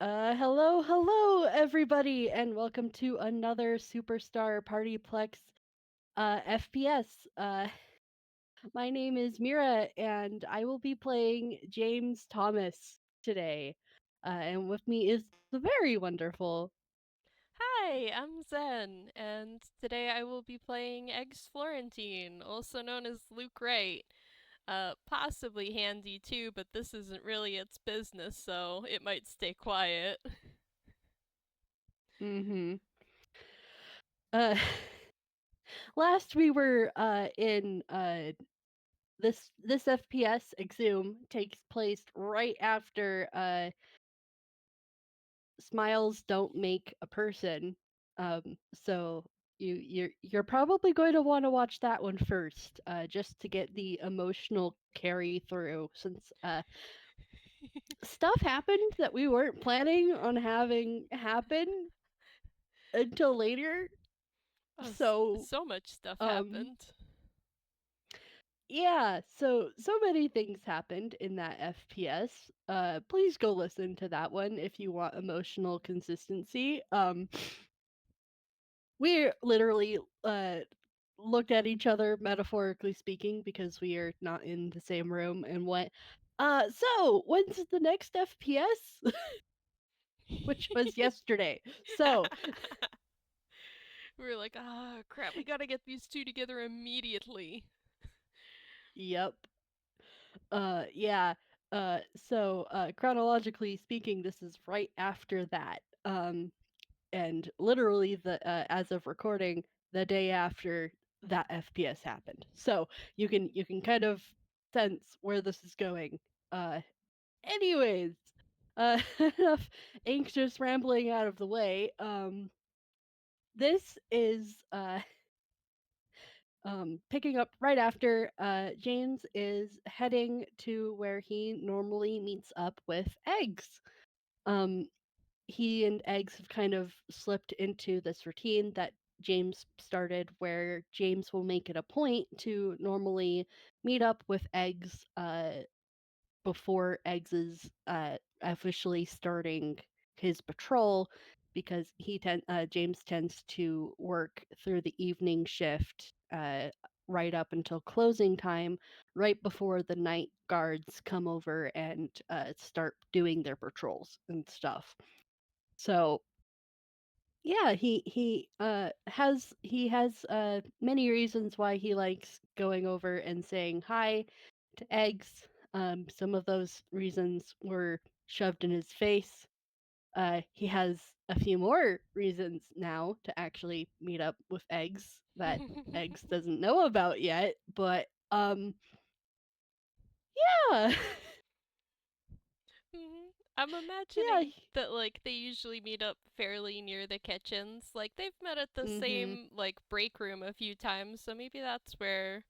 Hello, everybody, and welcome to another Superstar PartyPlex FPS. My name is Mira, and I will be playing James Thomas today. And with me is the very wonderful. Hi, I'm Zen, and today I will be playing Eggs Florentine, also known as Luke Wright. Possibly Handy too, but this isn't really its business, so it might stay quiet. Mm-hmm. Uh, last we were in this FPS Exhume takes place right after smiles don't make a person. So you're probably going to want to watch that one first, just to get the emotional carry through, since stuff happened that we weren't planning on having happen until later. So So much stuff um happened. yeah, so many things happened in that FPS. Please go listen to that one if you want emotional consistency. We literally looked at each other, metaphorically speaking, because we are not in the same room, and went, so when's the next FPS? Which was yesterday. So, We were like, crap, we gotta get these two together immediately. yep. Yeah. Chronologically speaking, this is right after that. And literally as of recording, the day after that FPS happened. So you can kind of sense where this is going. Anyways, enough anxious rambling out of the way. This is picking up right after James is heading to where he normally meets up with Eggs. Um, he and Eggs have kind of slipped into this routine that James started, where James will make it a point to normally meet up with Eggs before Eggs is officially starting his patrol, because James tends to work through the evening shift right up until closing time, right before the night guards come over and start doing their patrols and stuff. So yeah, he has many reasons why he likes going over and saying hi to Eggs. Some of those reasons were shoved in his face. He has a few more reasons now to actually meet up with Eggs that Eggs doesn't know about yet. But yeah, I'm yeah, imagining that they usually meet up fairly near the kitchens. Like they've met at the mm-hmm, same break room a few times, so maybe that's where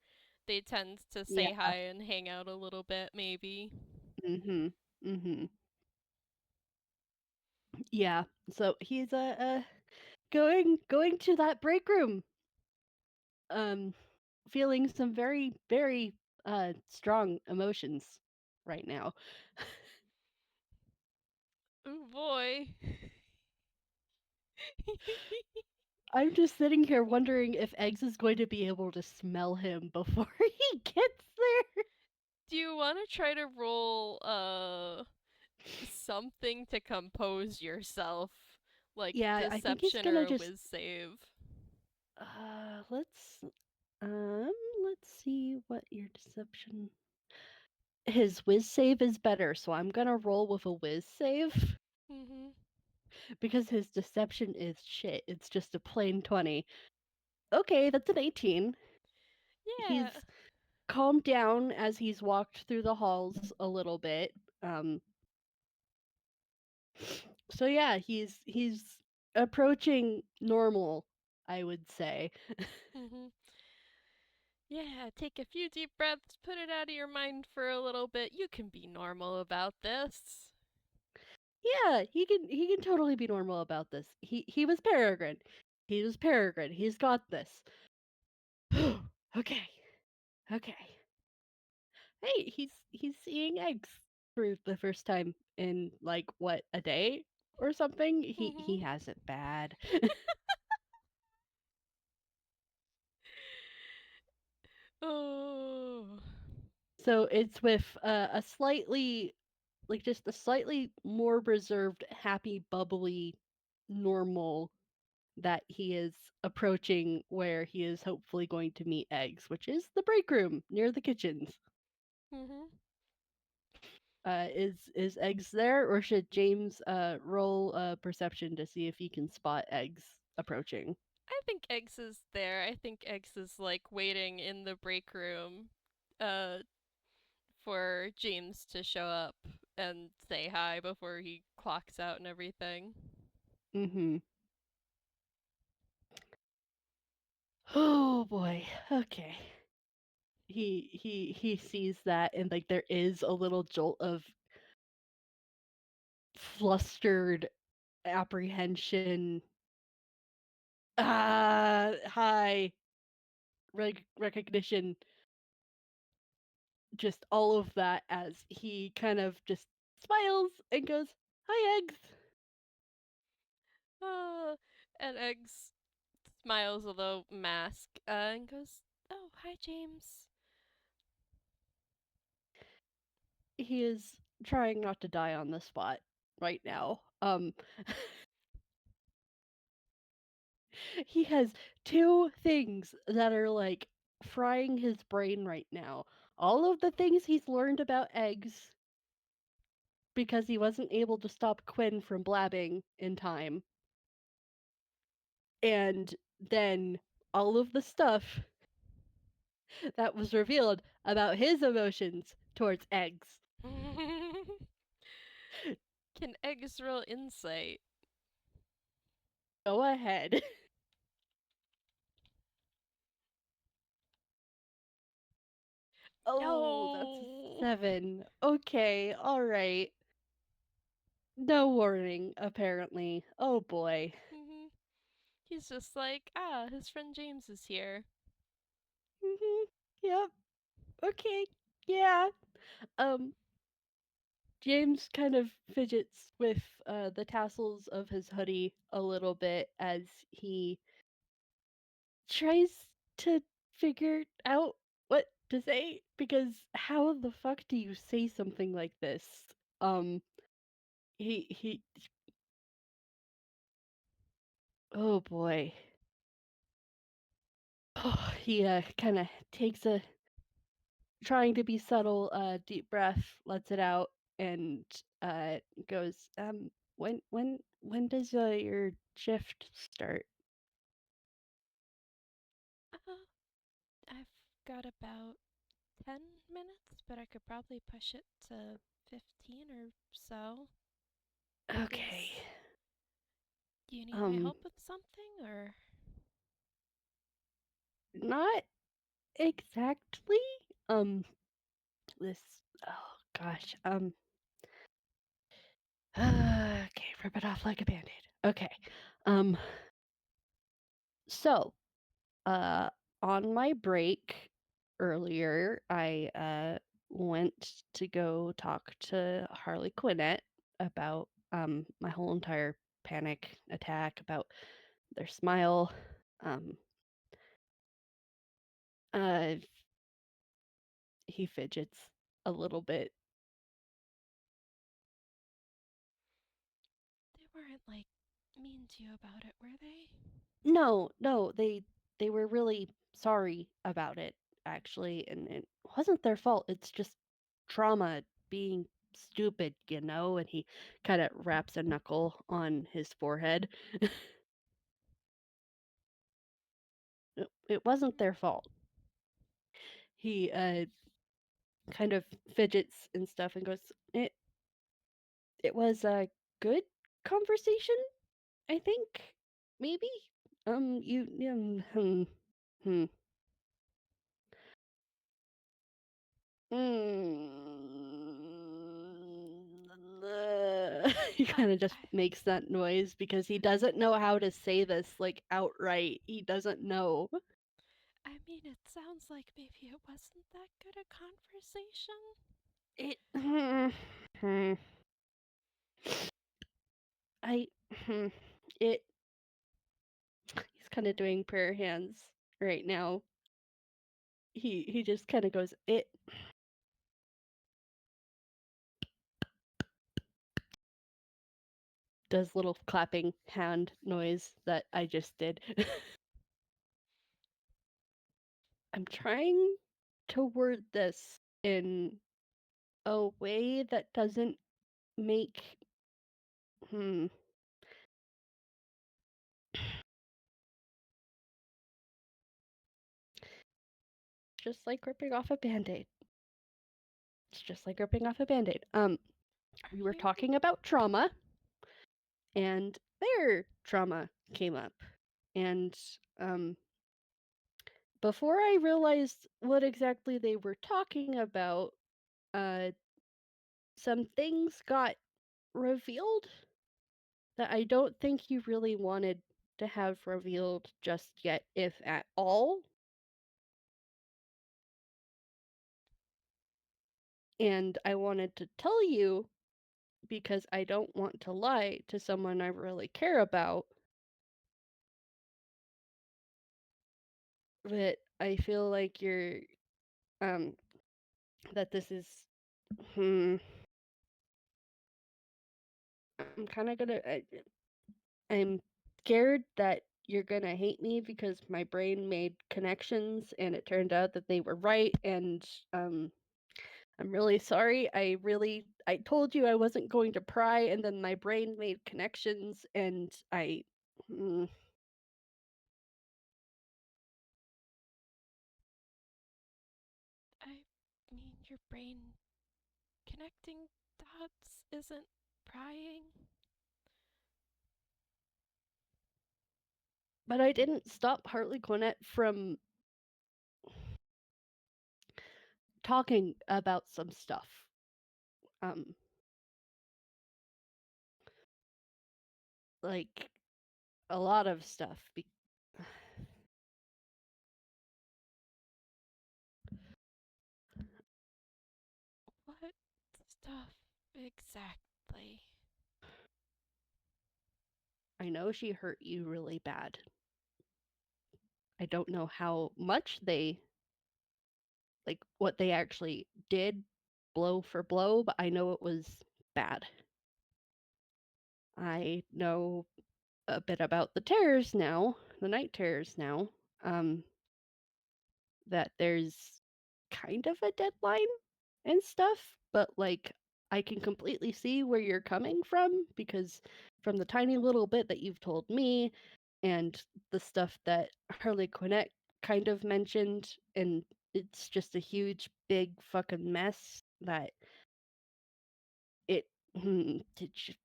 they tend to yeah, say hi and hang out a little bit maybe. mm-hmm, mm-hmm, yeah. So he's going to that break room, um feeling some very strong emotions right now. Oh boy. I'm just sitting here wondering if Eggs is going to be able to smell him before he gets there. Do you want to try to roll something to compose yourself? Like Yeah, I think he's deception or gonna a just whiz save? uh let's let's see what your deception. His whiz save is better, so I'm gonna roll with a whiz save Mhm. because his deception is shit. It's just a plain 20. Okay, that's an 18. Yeah. He's calmed down as he's walked through the halls a little bit. Um, so yeah, he's approaching normal, I would say. Mhm. Yeah, take a few deep breaths, put it out of your mind for a little bit. You can be normal about this. Yeah, he can totally be normal about this. He was Peregrine. He was Peregrine. He's got this. Okay. Okay. Hey, he's seeing Eggs for the first time in like what, a day? or something. He has it bad. Oh. So it's with a slightly, like just a slightly more reserved, happy, bubbly, normal that he is approaching where he is hopefully going to meet Eggs, which is the break room near the kitchens. Mhm. Is Eggs there, or should James roll perception to see if he can spot Eggs approaching? I think Eggs is there. I think Eggs is like waiting in the break room uh for James to show up and say hi before he clocks out and everything. Mm-hmm. Oh boy. Okay. He sees that, and like there is a little jolt of flustered apprehension. Hi. Recognition, just all of that as he kind of just smiles and goes, "Hi, Eggs." Uh, and Eggs smiles a little mask and goes, "Oh, hi, James." He is trying not to die on the spot right now. He has two things that are like frying his brain right now. All of the things he's learned about Eggs because he wasn't able to stop Quinn from blabbing in time, and then all of the stuff that was revealed about his emotions towards Eggs. Can Eggs roll insight? Go ahead. Oh, that's a No. 7. Okay, alright. No warning, apparently. Oh boy. Mhm. He's just like, ah, his friend James is here. Mhm. Yep. Okay. Yeah. Um, James kind of fidgets with the tassels of his hoodie a little bit as he tries to figure out what to say, because how the fuck do you say something like this? Um, he oh boy. He kind of takes a trying to be subtle, deep breath, lets it out, and goes, when does your shift start? Uh, I've got about 10 minutes, but I could probably push it to 15 or so. Okay. Is Do you need my Um, help with something or not exactly. Um, this. Oh gosh. Okay, rip it off like a band-aid. Okay. Um. So, uh, on my break earlier, I went to go talk to Harlequinette about my whole entire panic attack, about their smile. Um, uh, he fidgets a little bit. they weren't like mean to you about it, were they? No, no, they were really sorry about it actually, and it wasn't their fault. It's just trauma being stupid, you know, and he kind of wraps a knuckle on his forehead. It wasn't their fault. He kind of fidgets and stuff and goes, it was a good conversation, I think. Maybe. You hmm. He I, kind of just I, makes that noise because he doesn't know how to say this like outright. He doesn't know. I mean, it sounds like maybe it wasn't that good a conversation. It I it he's kind of doing prayer hands right now. He just kind of goes it does little clapping hand noise that I just did. I'm trying to word this in a way that doesn't make hmm just like ripping off a band-aid. It's just like ripping off a band-aid. Are We were you? talking about trauma, and their trauma came up. And before I realized what exactly they were talking about, uh some things got revealed that I don't think you really wanted to have revealed just yet, if at all. And I wanted to tell you because I don't want to lie to someone I really care about. But I feel like you're, um, that this is, hmm, I'm kind of gonna, I'm scared that you're gonna hate me because my brain made connections and it turned out that they were right. And, I'm really sorry. I told you I wasn't going to pry, and then my brain made connections, and mm, I mean, your brain connecting dots isn't prying. but I didn't stop Harlequinette from talking about some stuff. Um, like a lot of stuff. What stuff exactly? I know she hurt you really bad. I don't know how much like what they actually did blow for blow, but I know it was bad. I know a bit about the terrors now, the night terrors now. Um, that there's kind of a deadline and stuff, but like I can completely see where you're coming from because from the tiny little bit that you've told me and the stuff that Harlequinette kind of mentioned, and it's just a huge, big fucking mess that it, it just,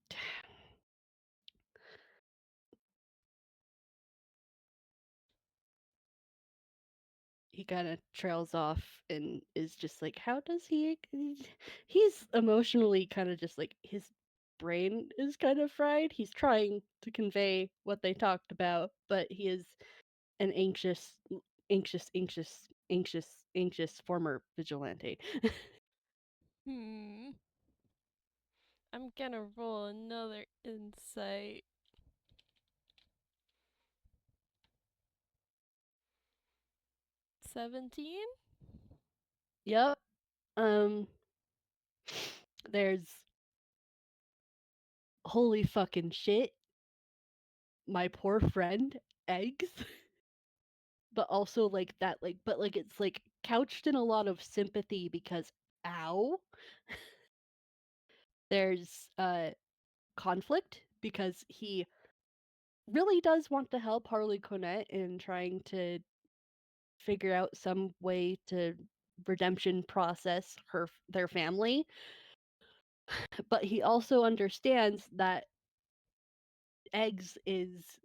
he kind of trails off and is just like, how does he's emotionally kind of just like his brain is kind of fried. He's trying to convey what they talked about, but he is an anxious former vigilante. Hmm. I'm gonna roll another insight. 17? Yep. um there's holy fucking shit, my poor friend Eggs. But also like that, like, but like it's like couched in a lot of sympathy because ow. There's conflict because he really does want to help Harlequinette in trying to figure out some way to redemption process their family, but he also understands that Eggs is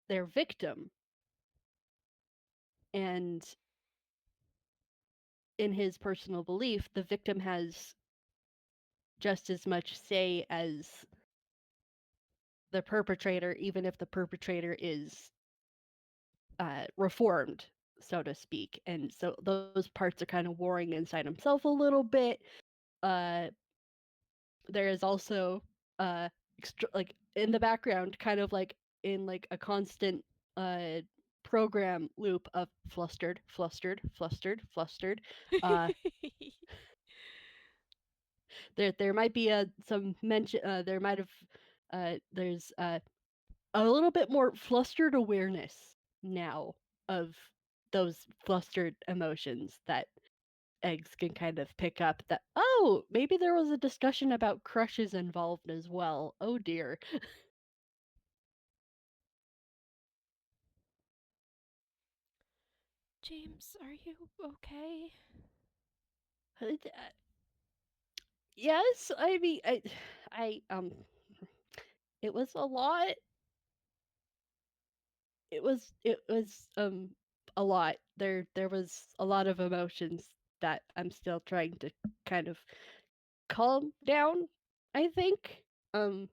their victim, and in his personal belief the victim has just as much say as the perpetrator, even if the perpetrator is reformed, so to speak. And so those parts are kind of warring inside himself a little bit. Uh, there is also like in the background, kind of like in like a constant uh program loop of flustered, flustered, flustered, flustered. Uh, there might be some mention. There might have there's a little bit more flustered awareness now of those flustered emotions that eggs can kind of pick up. That, oh, maybe there was a discussion about crushes involved as well. Oh dear. James, are you okay? Yes, I mean, it was a lot. It was a lot. There was a lot of emotions that I'm still trying to kind of calm down, I think. Um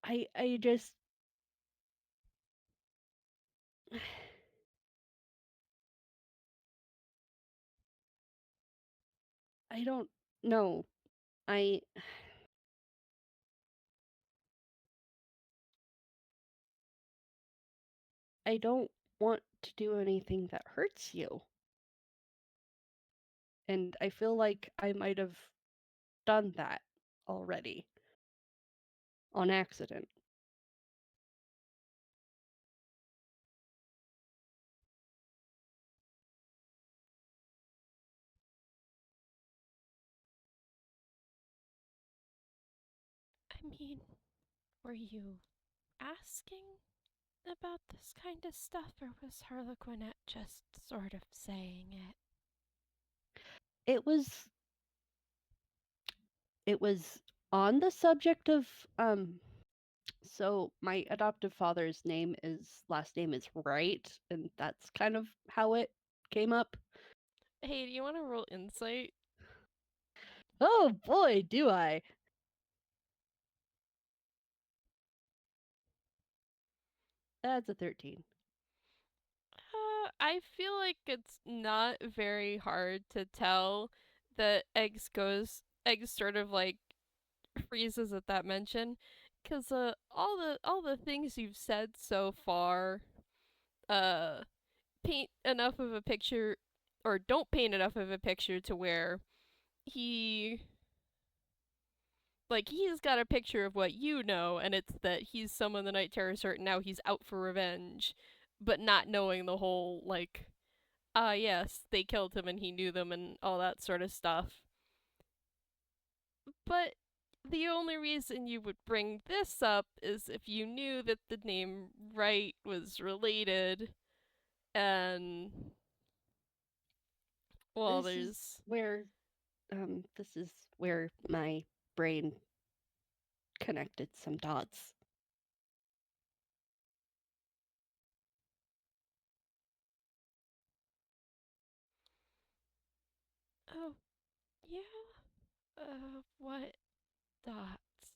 I just I don't know. I I don't want to do anything that hurts you. And I feel like I might have done that already on accident. I mean, were you asking about this kind of stuff, or was Harlequinette just sort of saying it? It was it was on the subject of so my adoptive father's last name is Wright, and that's kind of how it came up. Hey, do you want to roll insight? Oh boy, do I. That's a 13. I feel like it's not very hard to tell that eggs sort of like freezes at that mention, because all the things you've said so far uh paint enough of a picture, or don't paint enough of a picture to where he he's got a picture of what you know, and it's that he's someone the Night Terror certain now he's out for revenge, but not knowing the whole like, ah yes, they killed him and he knew them and all that sort of stuff. But the only reason you would bring this up is if you knew that the name Wright was related, and well, This is there's where this is where my brain connected some dots. oh yeah, what dots?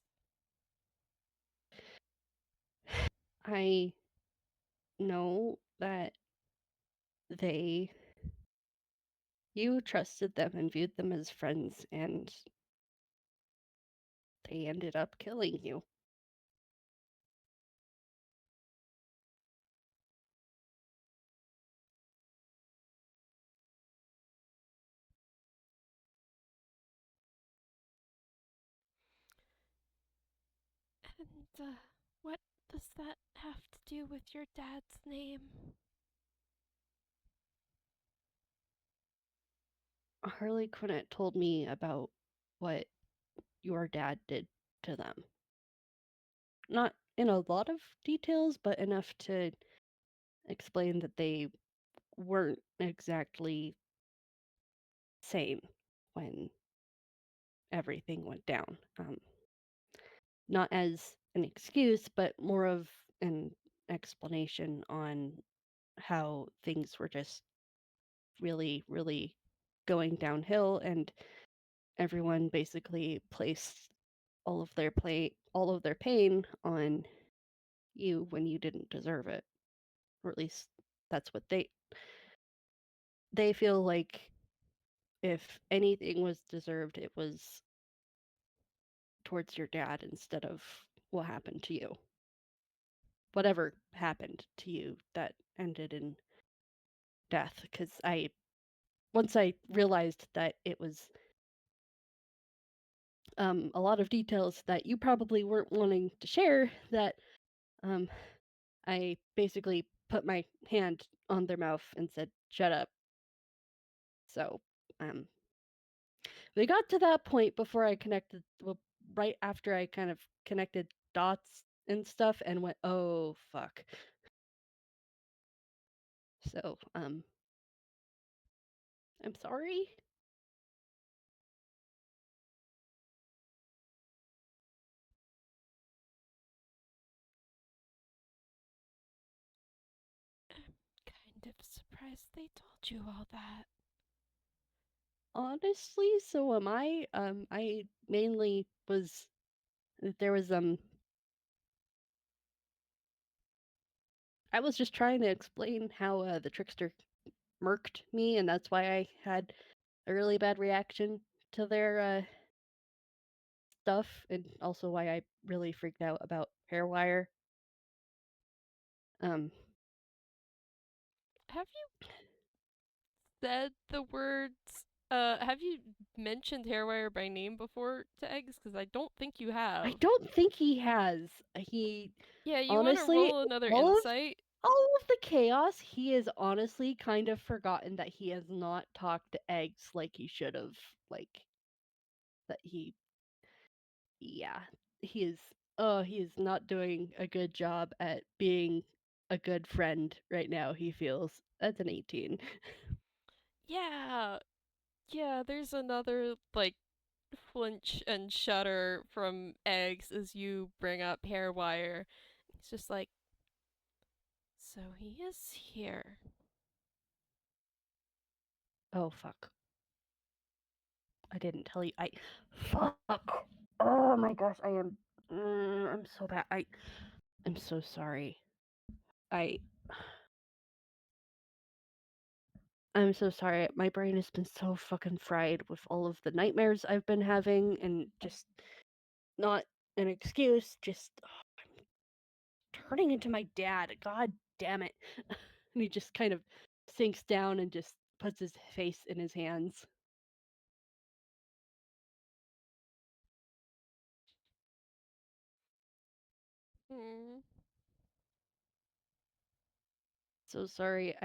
I know that they you trusted them and viewed them as friends, and they ended up killing you. And what does that have to do with your dad's name? Harlequinette told me about what your dad did to them. Not in a lot of details, but enough to explain that they weren't exactly sane when everything went down. Not as an excuse, but more of an explanation on how things were just really, really going downhill, and everyone basically placed all of their pain on you when you didn't deserve it, or at least that's what they feel like. If anything was deserved, it was towards your dad instead of what happened to you. Whatever happened to you that ended in death. Because once I realized that it was a lot of details that you probably weren't wanting to share, that um, I basically put my hand on their mouth and said, "Shut up." So um, we got to that point before I connected, well, right after I kind of connected dots and stuff and went, "Oh fuck." So I'm sorry. Kind of surprised they told you all that. Honestly, so am I. I mainly was there was I was just trying to explain how the trickster murked me, and that's why I had a really bad reaction to their stuff, and also why I really freaked out about Hairwire. Um, Have you said the words? Have you mentioned Hairwire by name before to Eggs? Because I don't think you I have. don't think he has. He Yeah, you want to honestly, roll another all of insight? all of the chaos, he has honestly kind of forgotten that he has not talked to Eggs like he should have. Like that yeah, he is. Oh, he is not doing a good job at being a good friend right now. He feels that's an 18. Yeah, yeah. There's another like flinch and shudder from Eggs as you bring up Hairwire. He's just like, so he is here. Oh fuck! I didn't tell you. I fuck. Oh my gosh, I am. I'm so bad. I'm so sorry. I I'm so sorry. My brain has been so fucking fried with all of the nightmares I've been having, and just not an excuse. Just turning into my dad. God damn it! And he just kind of sinks down and just puts his face in his hands. Hmm. So sorry.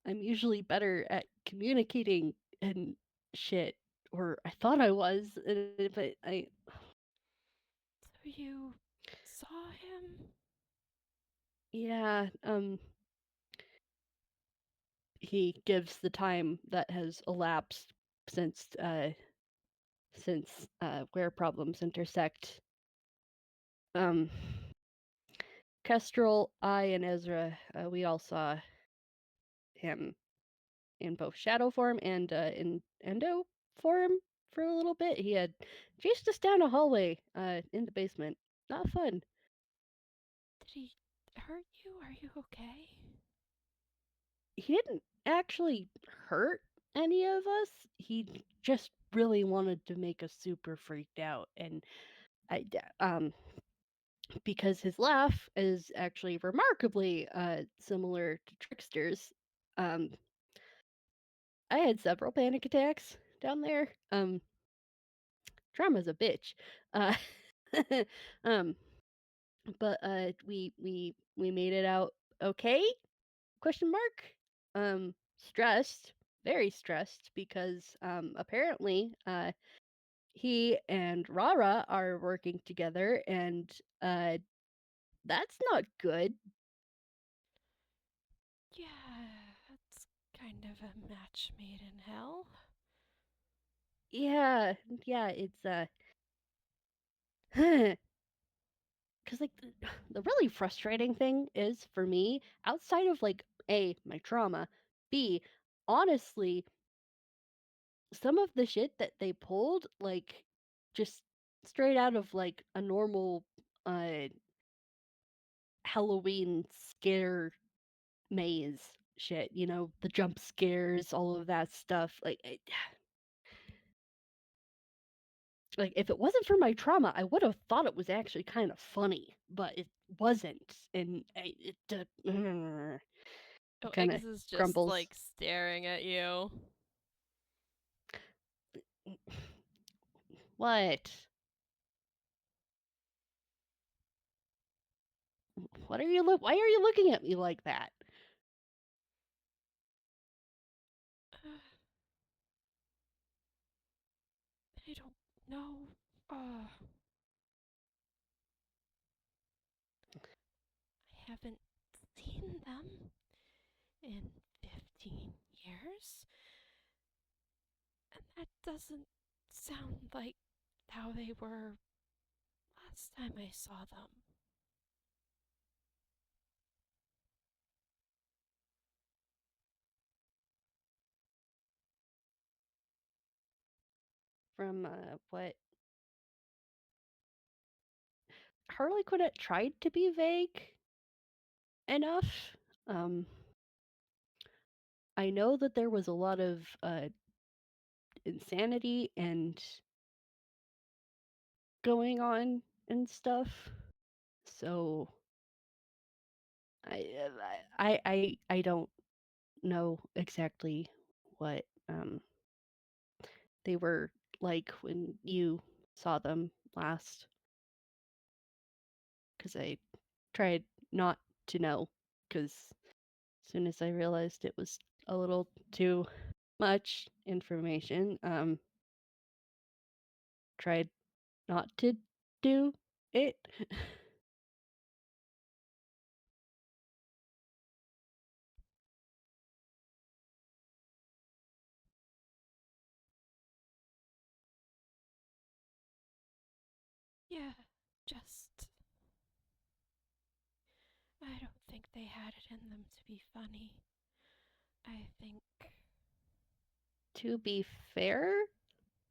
I'm usually better at communicating and shit, or I thought I was, but I So you saw him? yeah. He gives the time that has elapsed since where problems intersect. Um, Kestrel, I, and Ezra, we all saw him in both shadow form and in endo form for a little bit. He had chased us down a hallway in the basement. Not fun. Did he hurt you? Are you okay? He didn't actually hurt any of us. He just really wanted to make us super freaked out, and I because his laugh is actually remarkably similar to Trickster's. Um, I had several panic attacks down there. Drama's a bitch. Uh, um, but we made it out okay? Question mark. Stressed, very stressed because apparently he and Rara are working together, and that's not good. Yeah, it's kind of a match made in hell. Yeah, yeah, it's because like the really frustrating thing is for me outside of like a my trauma, b honestly some of the shit that they pulled like just straight out of like a normal uh Halloween scare maze shit, you know, the jump scares, all of that stuff. Like Like, if it wasn't for my trauma, I would have thought it was actually kind of funny, but it wasn't. And Oh, kind of Eggs is just grumbles. like staring at you. What? What are you look? Why are you looking at me like that? I don't know. Uh, I haven't seen them in 15 years. And that doesn't sound like how they were last time I saw them. From what Harlequinette tried to be vague enough. Um, I know that there was a lot of insanity and going on and stuff. So I I don't know exactly what they were like when you saw them last, because I tried not to know, because as soon as I realized it was a little too much information, tried not to do it. Yeah, just. I don't think they had it in them to be funny. I think. To be fair,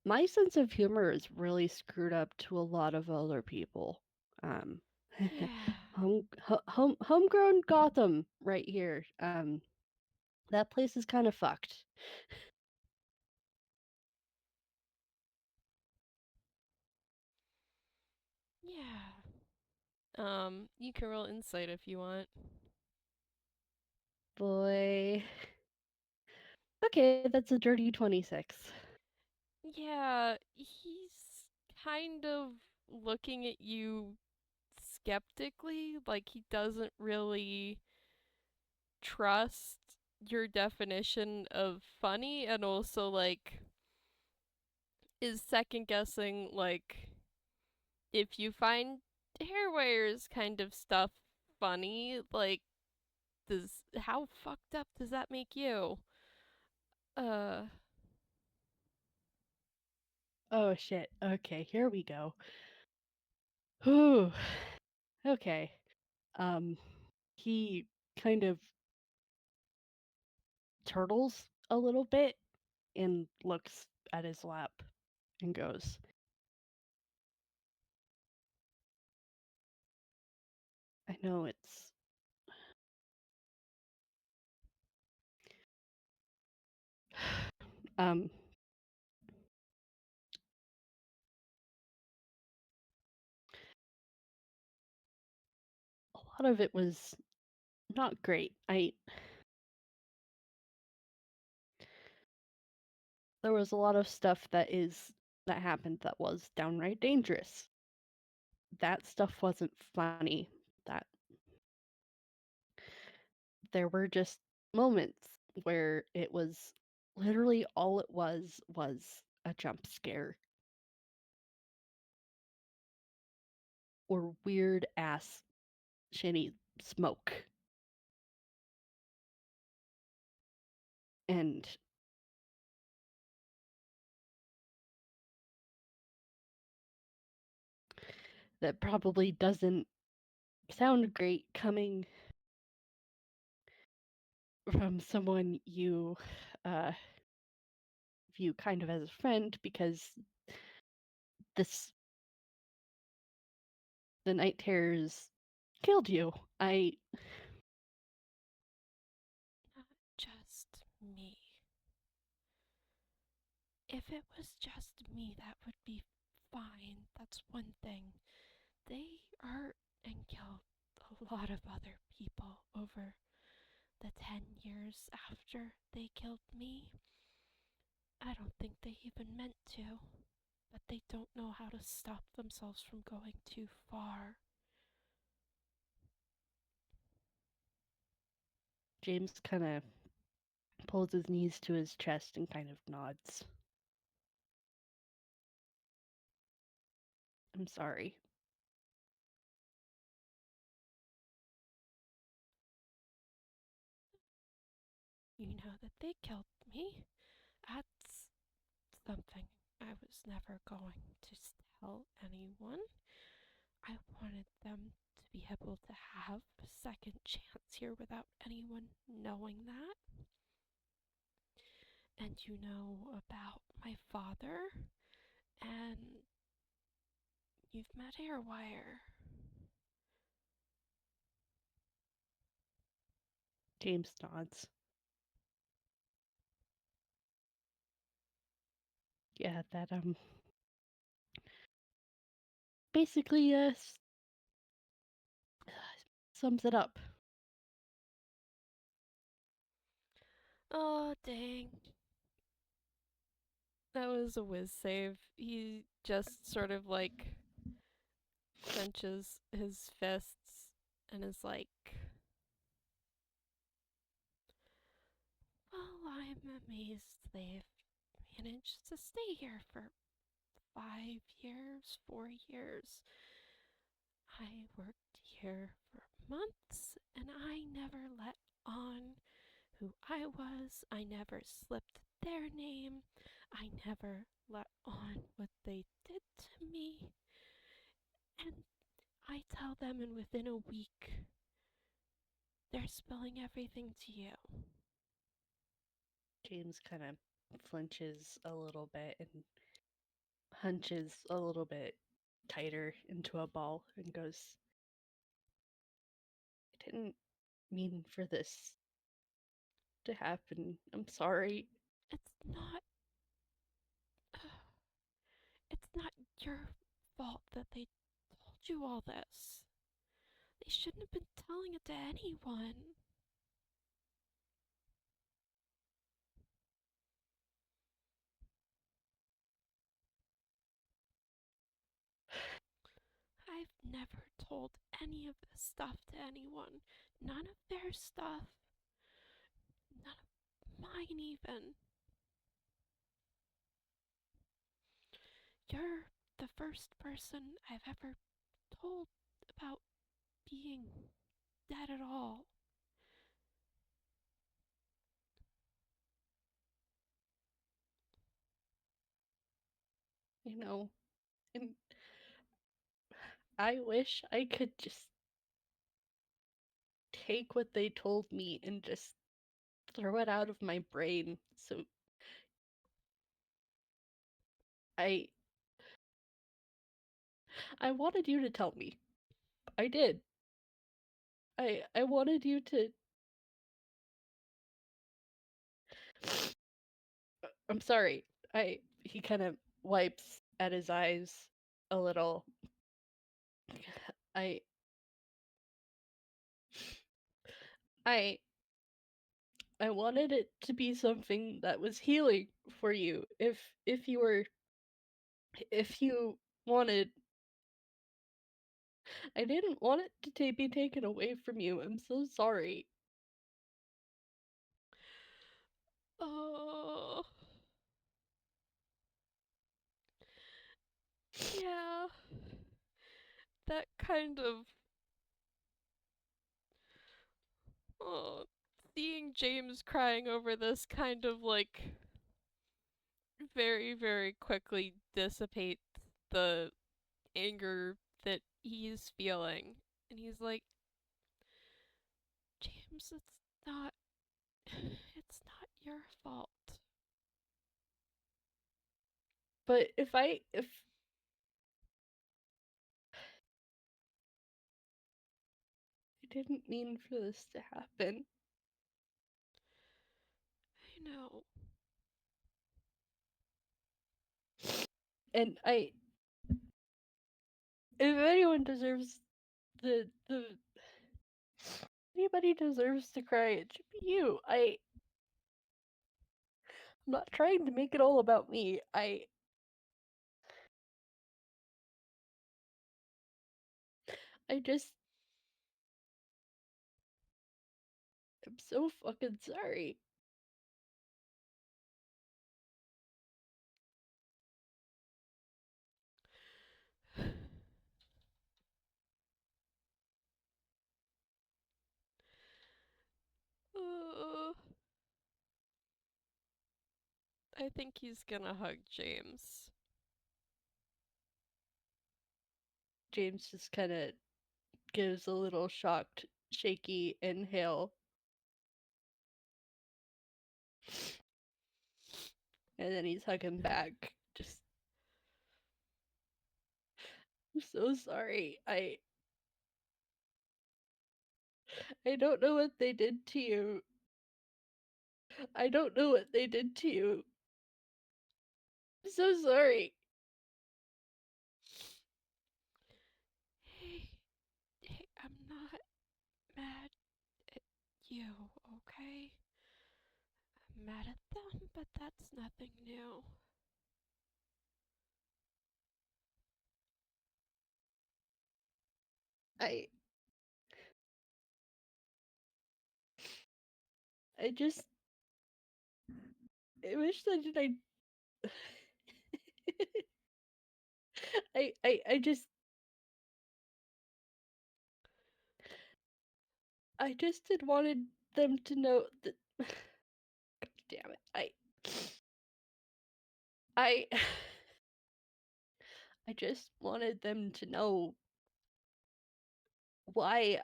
my sense of humor is really screwed up to a lot of other people. Um, Yeah. homegrown Gotham right here. That place is kind of fucked. Yeah. You can roll insight if you want. Boy. Okay, that's a dirty 26. Yeah, he's kind of looking at you skeptically, like he doesn't really trust your definition of funny, and also like is second guessing like if you find hair wires kind of stuff funny, like does how fucked up does that make you? Uh Oh shit. Okay, here we go. Whew. Okay. Um, he kind of turtles a little bit and looks at his lap and goes, I know it's um a lot of it was not great. I There was a lot of stuff that happened that was downright dangerous. That stuff wasn't funny. That There were just moments where it was literally all it was a jump scare or weird ass shitty smoke. And that probably doesn't sound great coming from someone you uh, view kind of as a friend, because this the night terrors killed you. I not just me. If it was just me, that would be fine. That's one thing. They hurt and killed a lot of other people over the 10 years after they killed me. I don't think they even meant to, but they don't know how to stop themselves from going too far. James kind of pulls his knees to his chest and kind of nods. I'm sorry. You know that they killed me. That's something I was never going to tell anyone. I wanted them to be able to have a second chance here without anyone knowing that. And you know about my father, and you've met Airwire. James nods. Yeah, that basically sums it up. Oh, dang. That was a whiz save. He just sort of like clenches his fists and is like, well, I'm amazed they've managed to stay here for 5 years, 4 years. I worked here for months and I never let on who I was. I never slipped their name. I never let on what they did to me. And I tell them, and within a week, they're spilling everything to you. James kind of flinches a little bit and hunches a little bit tighter into a ball and goes, I didn't mean for this to happen. I'm sorry. It's not. It's not your fault that they told you all this. They shouldn't have been telling it to anyone. I've never told any of this stuff to anyone. None of their stuff. None of mine, even. You're the first person I've ever told about being dead at all. You know, and I wish I could just take what they told me and just throw it out of my brain. So I I wanted you to tell me. I did. I wanted you to I'm sorry. I He kind of wipes at his eyes a little. I I I wanted it to be something that was healing for you. If you were if you wanted I didn't want it to be taken away from you. I'm so sorry. Oh, yeah. That kind of. Oh, seeing James crying over this kind of like very, very quickly dissipates the anger that he's feeling. And he's like, James, not it's not your fault. But if I didn't mean for this to happen. I know. And if anyone deserves the anybody deserves to cry, it should be you. I'm not trying to make it all about me. I just am so fucking sorry. Uh, I think he's gonna hug James. James just kind of gives a little shocked, shaky inhale. And then he's hugging back. Just, I'm so sorry. I don't know what they did to you. I don't know what they did to you. I'm so sorry. Hey, hey, I'm not mad at you, okay? I'm mad at them, but that's nothing new. I I just I wish that I just I just had wanted them to know that God damn it. I I just wanted them to know why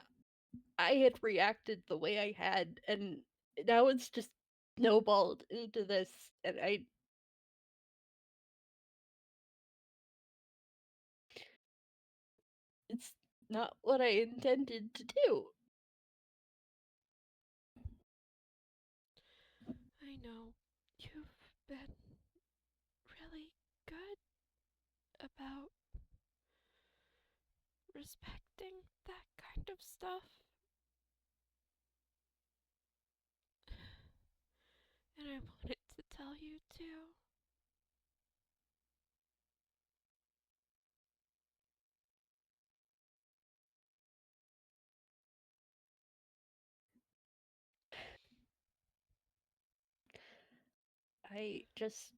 I had reacted the way I had, and now it's just snowballed into this, and it's not what I intended to do. I know you've been really good about respecting that kind of stuff. And I wanted to tell you too. I just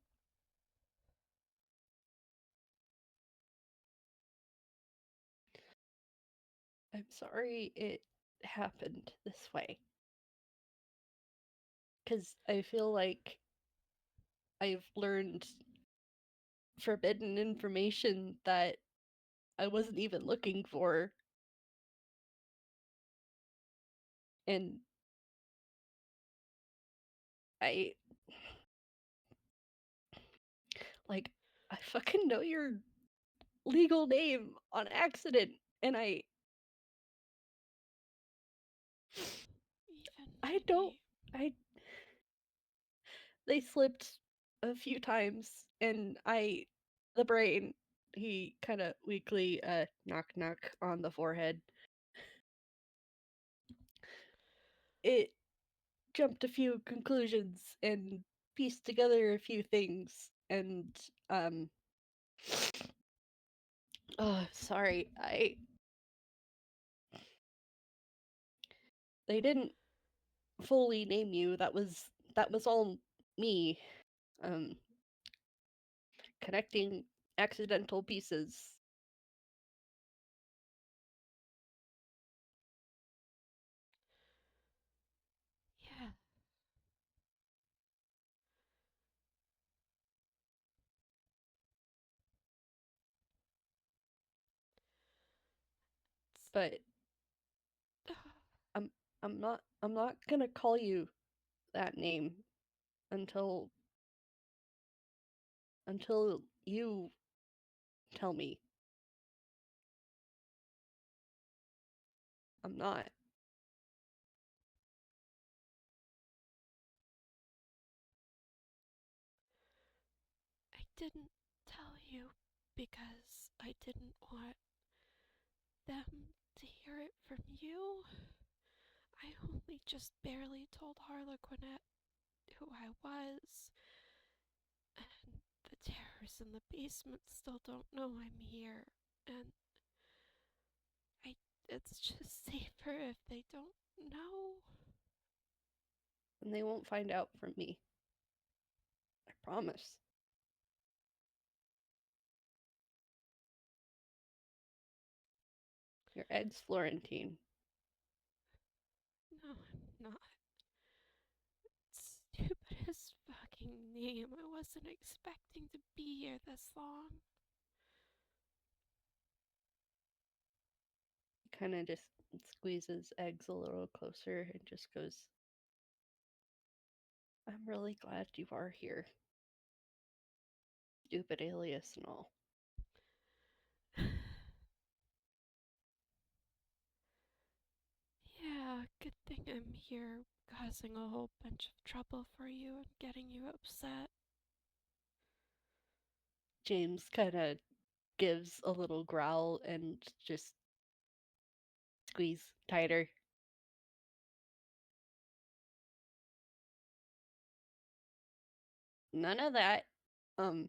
I'm sorry it happened this way. Because I feel like I've learned forbidden information that I wasn't even looking for. And I, like, I fucking know your legal name on accident. And Even I when don't, we. I, they slipped a few times and the brain, he kind of weakly, knock knock on the forehead. It jumped a few conclusions and pieced together a few things and um oh sorry, I they didn't fully name you. That was all me um connecting accidental pieces. Yeah, But it's. I'm I'm not going to call you that name until you tell me. I'm not. I didn't tell you because I didn't want them to hear it from you. I only just barely told Harlequinette who I was, and the terrors in the basement still don't know I'm here, and I it's just safer if they don't know. And they won't find out from me. I promise. Your eggs, Florentine. No, I'm not. Stupidest fucking name. I wasn't expecting to be here this long. He kind of just squeezes eggs a little closer and just goes, I'm really glad you are here. Stupid alias and all. Yeah, good thing I'm here causing a whole bunch of trouble for you and getting you upset. James kind of gives a little growl and just squeeze tighter. None of that. Um,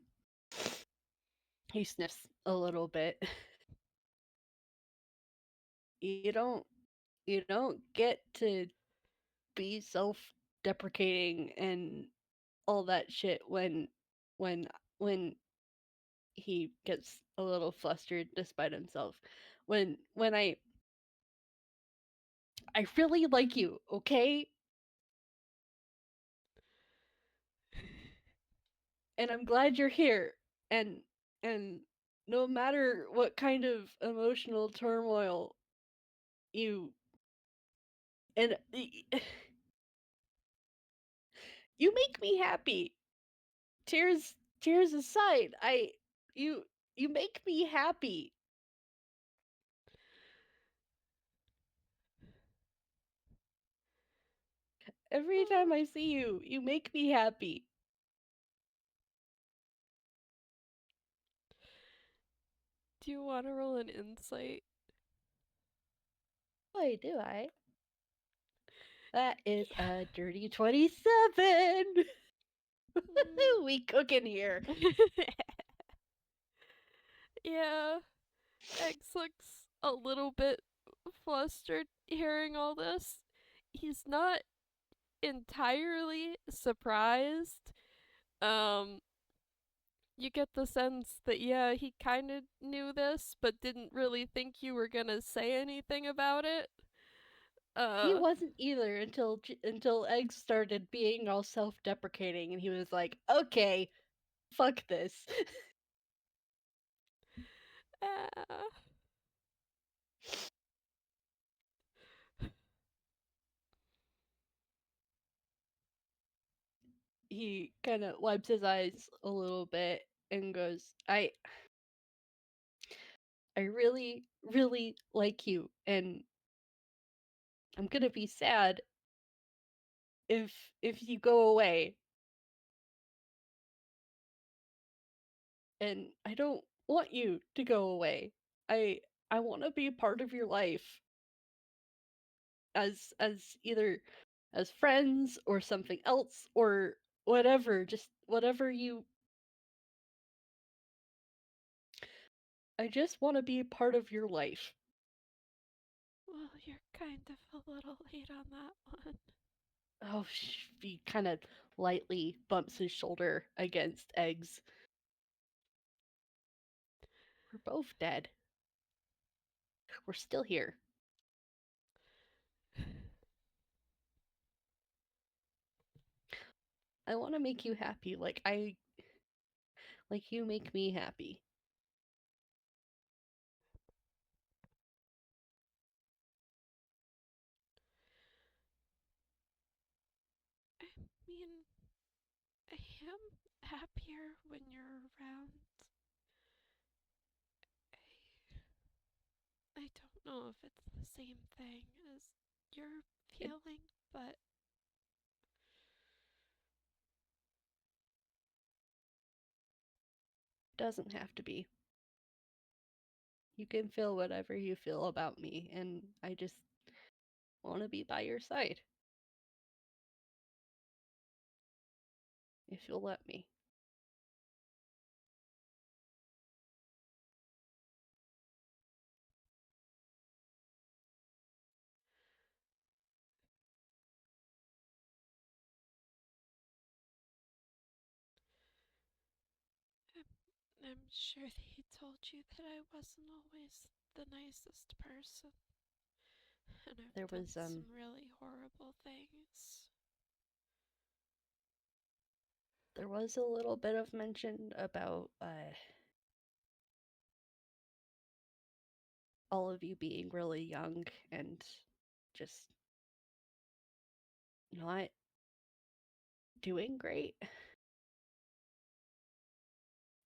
he sniffs a little bit. You don't you don't get to be self-deprecating and all that shit when when he gets a little flustered despite himself. When I really like you, okay? And I'm glad you're here. And and no matter what kind of emotional turmoil you and you make me happy. Tears aside, you you make me happy. Every time I see you, you make me happy. Do you want to roll an insight? Boy, do I. That is a dirty 27. We cooking here. Yeah, X looks a little bit flustered hearing all this. He's not entirely surprised. Um, you get the sense that, yeah, he kind of knew this, but didn't really think you were gonna say anything about it. He Uh, wasn't either until Eggs started being all self-deprecating and he was like, "Okay, fuck this." uh He kind of wipes his eyes a little bit and goes, I really really like you and I'm going to be sad if if you go away and I don't want you to go away. I I want to be a part of your life as either as friends or something else or whatever, just whatever you I just want to be a part of your life. well, you're kind of a little late on that one. Oh, he kind of lightly bumps his shoulder against Eggs. We're both dead. We're still here. I want to make you happy like you make me happy. I mean, I am happier when you're around. I don't know if it's the same thing as you're It feeling, but doesn't have to be. You can feel whatever you feel about me, and I just want to be by your side. If you'll let me. I'm sure that he told you that I wasn't always the nicest person. And There I've done was some really horrible things. there was a little bit of mention about all of you being really young and just not doing great.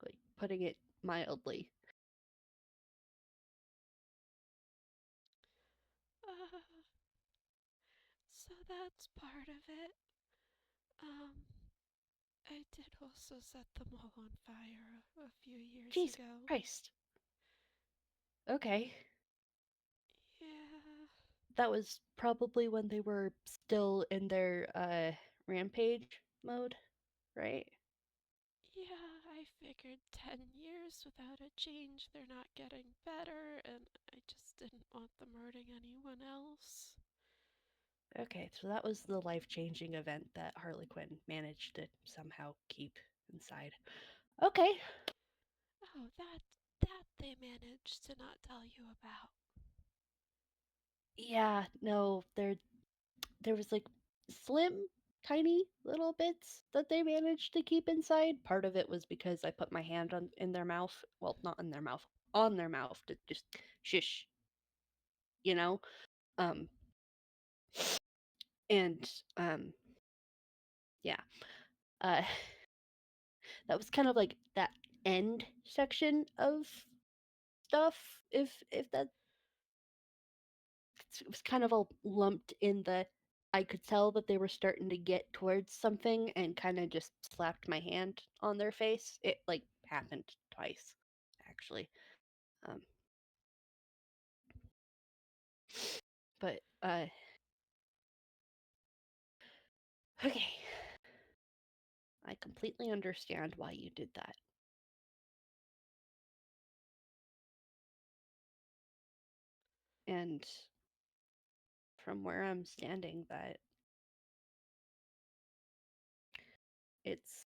Like putting it mildly. Uh, so that's part of it. Um, I did also set the mall on fire a few years Jesus ago. Christ. Okay. Yeah, That was probably when they were still in their rampage mode, right? yeah, I figured 10 years without a change, they're not getting better, and I just didn't want them hurting anyone else. Okay, so that was the life-changing event that Harlequin managed to somehow keep inside. Okay. Oh, that they managed to not tell you about. Yeah, no, there was like slim tiny little bits that they managed to keep inside. Part of it was because I put my hand on in their mouth. Well, not in their mouth, on their mouth to just shush, you know? Um and yeah. Uh that was kind of like that end section of stuff if that it was kind of all lumped in the I could tell that they were starting to get towards something and kind of just slapped my hand on their face. It like happened twice, actually. Um, but okay, I completely understand why you did that, and from where I'm standing, that it's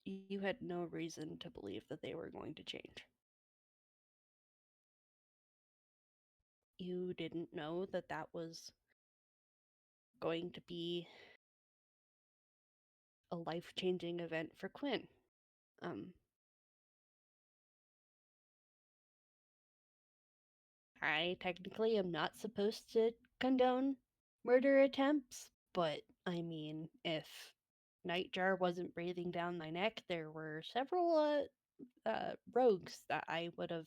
you had no reason to believe that they were going to change. You didn't know that that was going to be a life changing event for Quinn. Um, I technically am not supposed to condone murder attempts, but I mean, if Nightjar wasn't breathing down my neck, there were several rogues that I would have,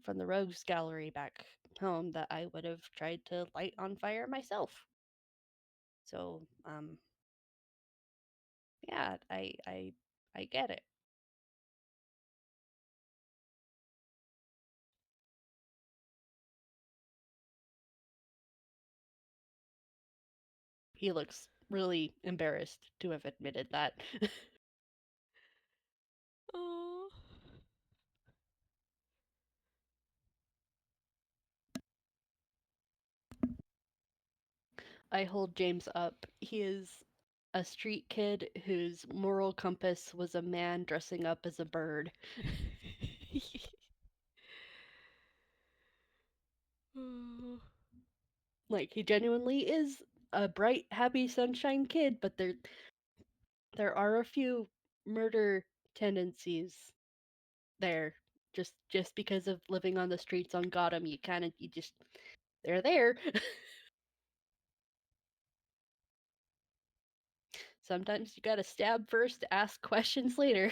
from the rogues gallery back home, that I would have tried to light on fire myself. So, yeah, I get it. He looks really embarrassed to have admitted that. Oh, I hold James up. He is a street kid whose moral compass was a man dressing up as a bird. oh. Like he genuinely is a bright, happy, sunshine kid, but there are a few murder tendencies there. Just because of living on the streets on Gotham, you just they're there. Sometimes you gotta stab first, ask questions later.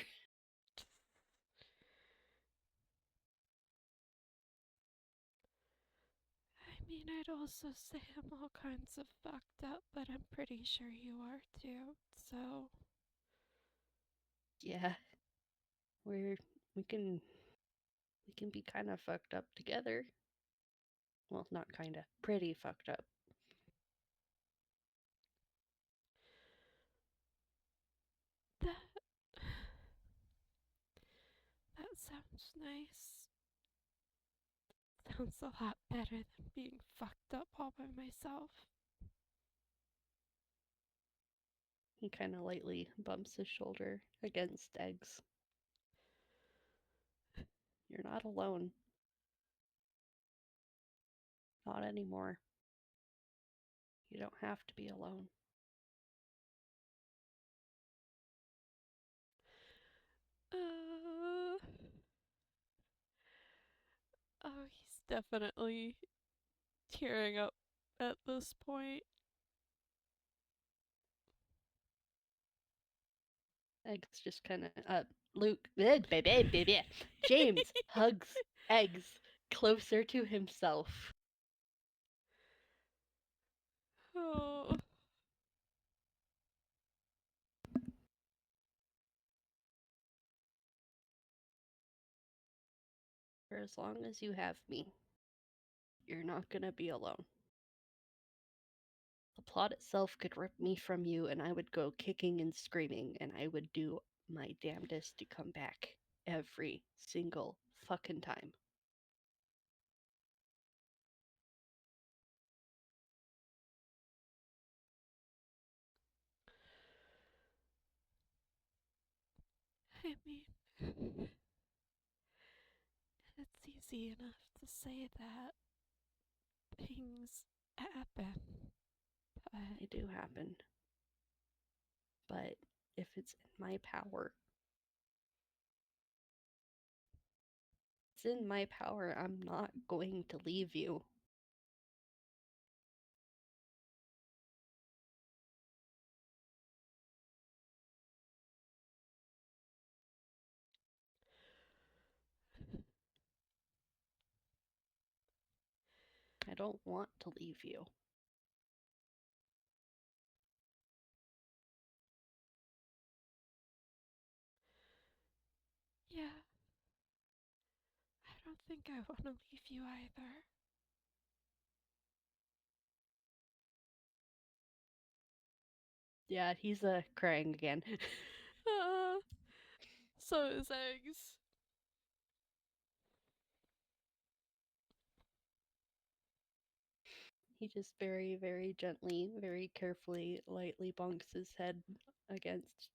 I mean, I'd also say I'm all kinds of fucked up, but I'm pretty sure you are too. So, Yeah, we're we can we can be kind of fucked up together. Well, not kind of, pretty fucked up. That that sounds nice. Sounds a lot better than being fucked up all by myself. He kind of lightly bumps his shoulder against Eggs. You're not alone. Not anymore. You don't have to be alone. Uh, oh, he's definitely tearing up at this point. Eggs just kind of Luke, baby. James hugs Eggs closer to himself. Oh. For as long as you have me, you're not gonna be alone. The plot itself could rip me from you, and I would go kicking and screaming, and I would do my damnedest to come back every single fucking time. I mean, it's easy enough to say that things happen, but They do happen. But if it's in my power, it's in my power. I'm not going to leave you. I don't want to leave you. yeah, I don't think I want to leave you either. Yeah, he's crying again. Uh, so is Eggs. He just very, very gently, very carefully, lightly bonks his head against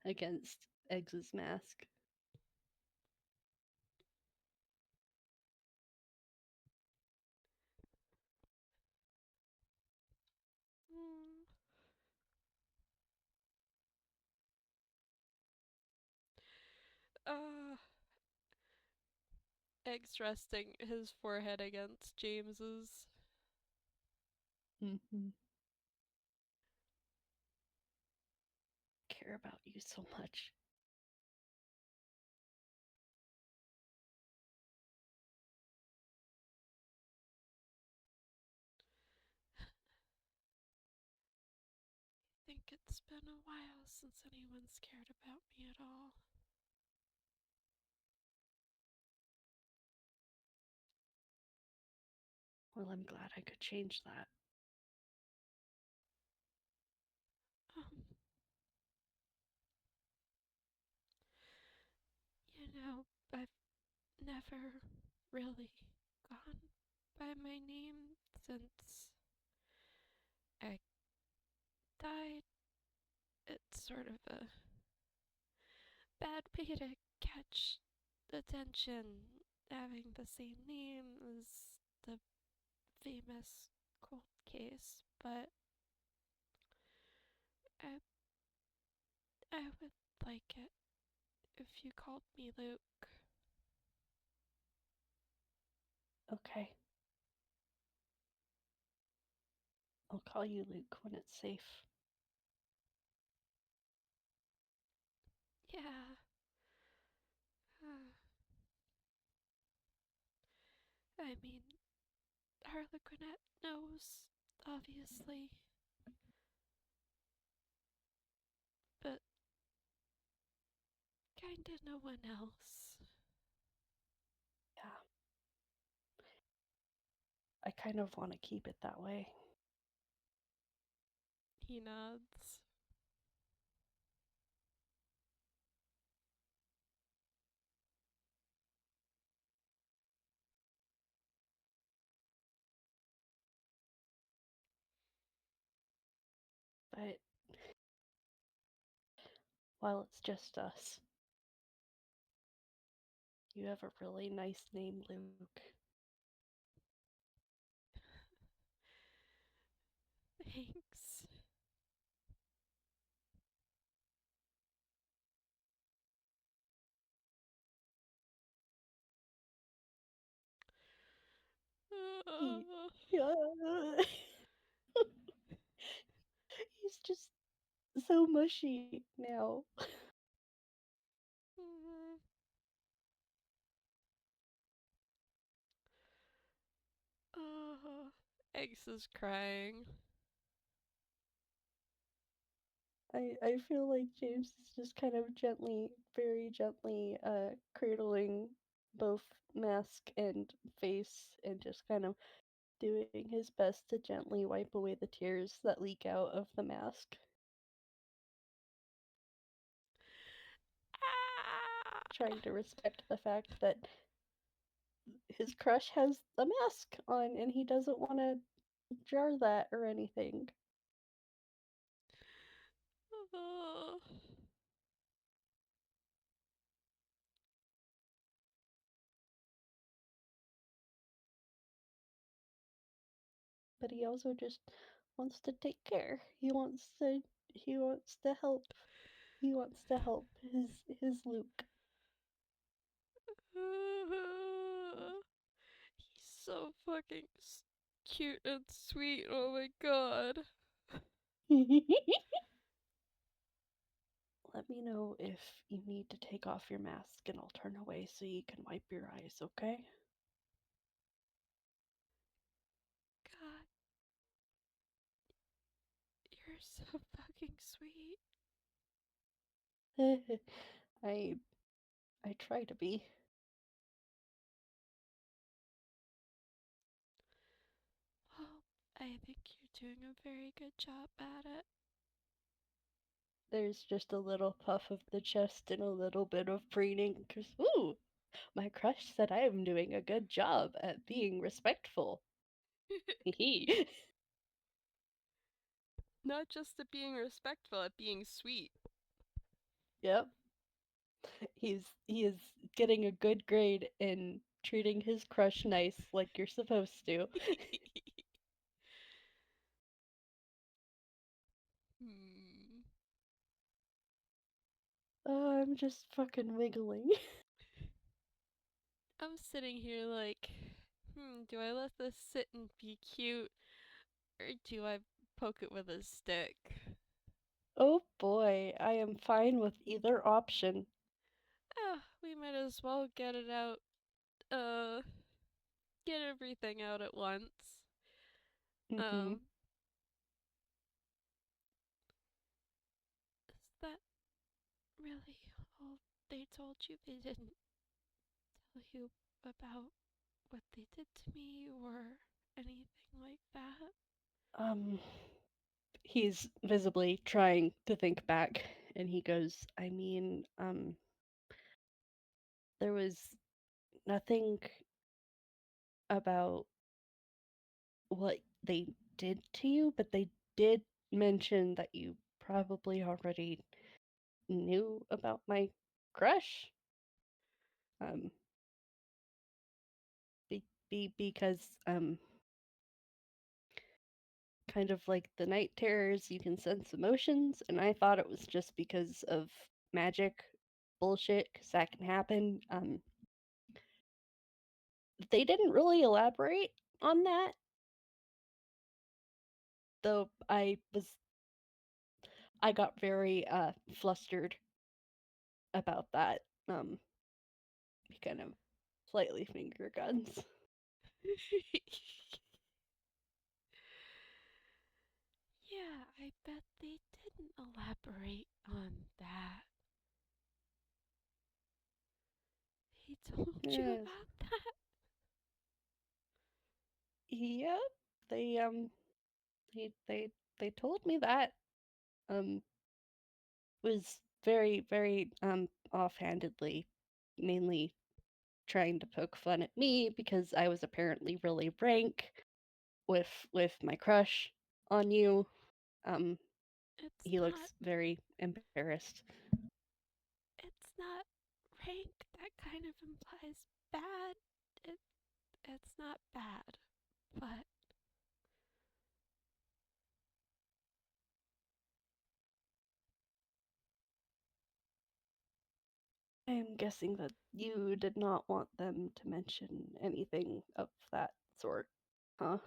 against Eggs's mask. Mm. Uh, Eggs resting his forehead against James's. Mm-hmm. Care about you so much. I think it's been a while since anyone's cared about me at all. Well, I'm glad I could change that. Um, I've never really gone by my name since I died. It's sort of a bad way to catch attention, having the same name as the famous cold case, but I, I would like it if you called me Luke. Okay. I'll call you Luke when it's safe. Yeah. I mean, Harlequinette knows, obviously, but kinda no one else. Yeah. I kind of want to keep it that way. He nods. But while it's just us, you have a really nice name, Luke. Thanks. He, yeah, he's just so mushy now. Mhm. Eggs is crying. I feel like James is just kind of gently, very gently, cradling both mask and face and just kind of doing his best to gently wipe away the tears that leak out of the mask, Ah! trying to respect the fact that his crush has a mask on and he doesn't want to jar that or anything. Oh. But he also just wants to take care. He wants to help. He wants to help his Luke. He's so fucking cute and sweet. Oh my god. Let me know if you need to take off your mask and I'll turn away so you can wipe your eyes, okay? God, you're so fucking sweet. I I try to be. Well, I think you're doing a very good job at it. There's just a little puff of the chest and a little bit of preening, because, ooh, my crush said I am doing a good job at being respectful. Hee. Not just at being respectful, at being sweet. Yep. He is getting a good grade in treating his crush nice like you're supposed to. Hmm. I'm just fucking wiggling. I'm sitting here like, do I let this sit and be cute, or do I poke it with a stick? Oh boy, I am fine with either option. We might as well get it out, uh, get everything out at once. Mm-hmm. Um, is that really all they told you? They didn't tell you about what they did to me or anything like that? Um, he's visibly trying to think back, and he goes, I mean, there was nothing about what they did to you, but they did mention that you probably already knew about my crush. Um, because kind of like the night terrors, you can sense emotions, and I thought it was just because of magic bullshit, because that can happen. They didn't really elaborate on that, though I got very flustered about that. He kind of slightly finger guns. Yeah, I bet they didn't elaborate on that. told you Yes. about that? Yep. They they they they told me that. Um was very offhandedly, mainly trying to poke fun at me because I was apparently really rank with my crush on you. Um It's he not. looks very embarrassed. It's not rank. That kind of implies bad. It. It's not bad, but I am guessing that you did not want them to mention anything of that sort. Huh?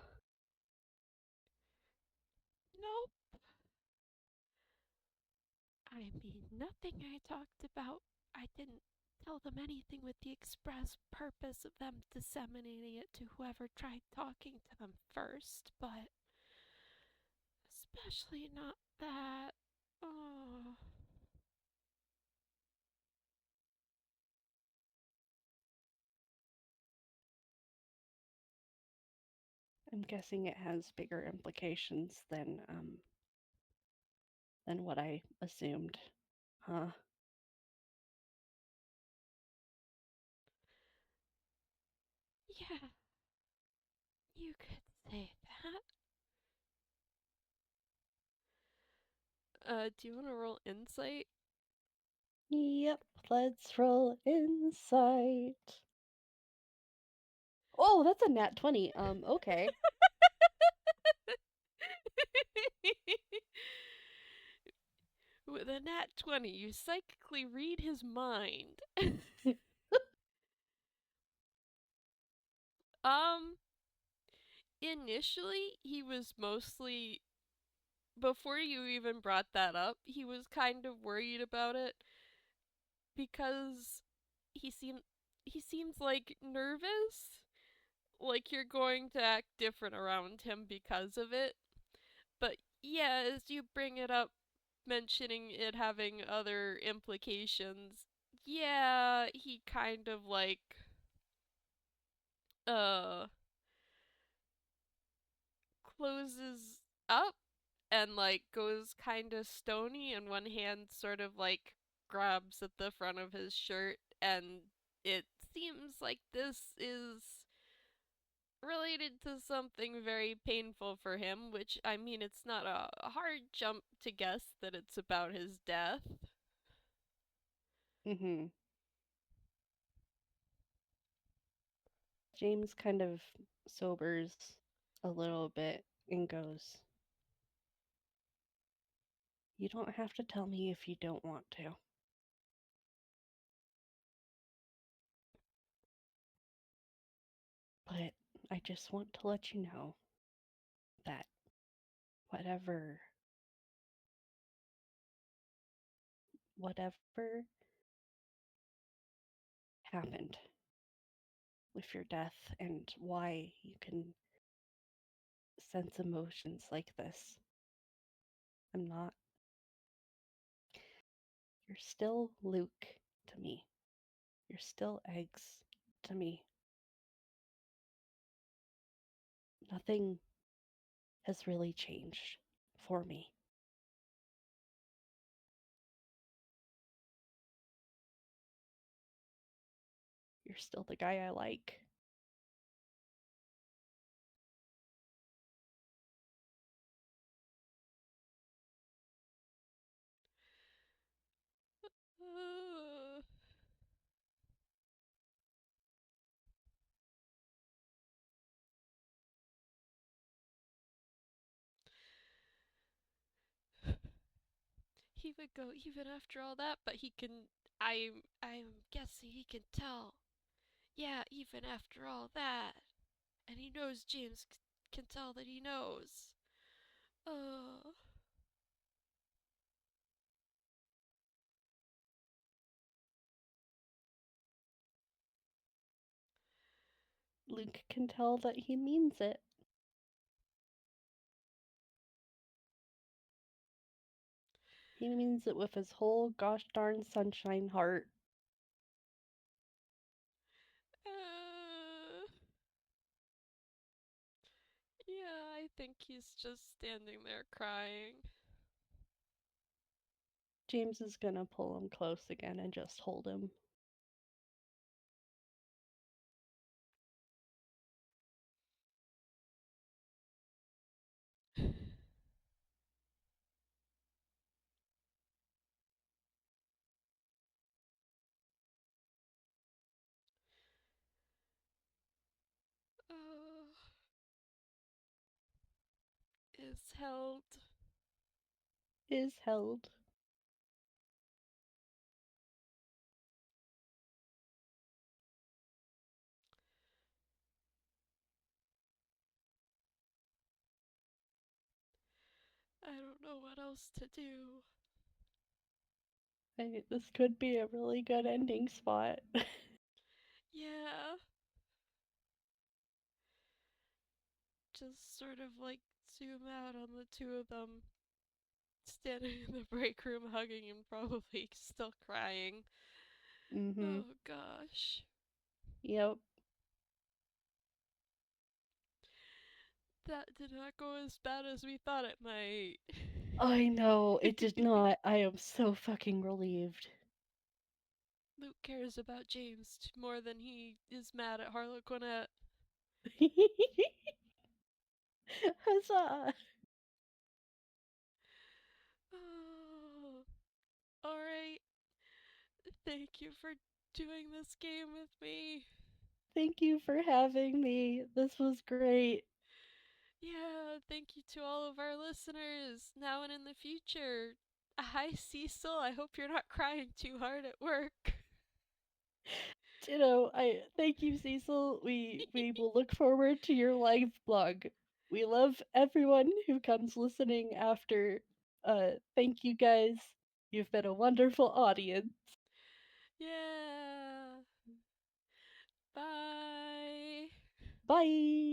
nope. I mean, nothing I talked about. I didn't tell them anything with the express purpose of them disseminating it to whoever tried talking to them first, but especially not that. Oh. I'm guessing it has bigger implications than what I assumed. Huh? Yeah, you could say that. Do you want to roll insight? Yep, let's roll insight. Oh, that's a nat 20. Okay. With a nat 20, you psychically read his mind. um, Initially, he was mostly. Before you even brought that up, he was kind of worried about it because he seemed he seems like nervous, like you're going to act different around him because of it. But yeah, as you bring it up, mentioning it having other implications, yeah, he kind of like uh closes up and like goes kind of stony, and one hand sort of like grabs at the front of his shirt, and it seems like this is related to something very painful for him, which I mean, it's not a hard jump to guess that it's about his death. Mm-hmm. James kind of sobers a little bit and goes, "You don't have to tell me if you don't want to. But I just want to let you know that whatever whatever happened with your death and why you can sense emotions like this, I'm not. You're still Luke to me. You're still eggs to me. Nothing has really changed for me. You're still the guy I like." Uh, he would go even after all that, but he can. I'm guessing he can tell. Yeah, even after all that, and he knows James can tell that he knows. Oh, Luke can tell that he means it. He means it with his whole gosh darn sunshine heart. think he's just standing there crying. James is gonna pull him close again and just hold him. uh, is held. Is held. I don't know what else to do. This could be a really good ending spot. Yeah. Just sort of like zoom out on the two of them standing in the break room hugging and probably still crying. Mm-hmm. Oh gosh. Yep. That did not go as bad as we thought it might. I know, it did not. I am so fucking relieved. Luke cares about James more than he is mad at Harlequinette. Huzzah! Oh, alright. Thank you for doing this game with me. Thank you for having me. This was great. Yeah, thank you to all of our listeners now and in the future. Hi, Cecil. I hope you're not crying too hard at work. I thank you, Cecil. We will look forward to your live blog. We love everyone who comes listening after. Thank you guys. You've been a wonderful audience. Yeah. Bye. Bye.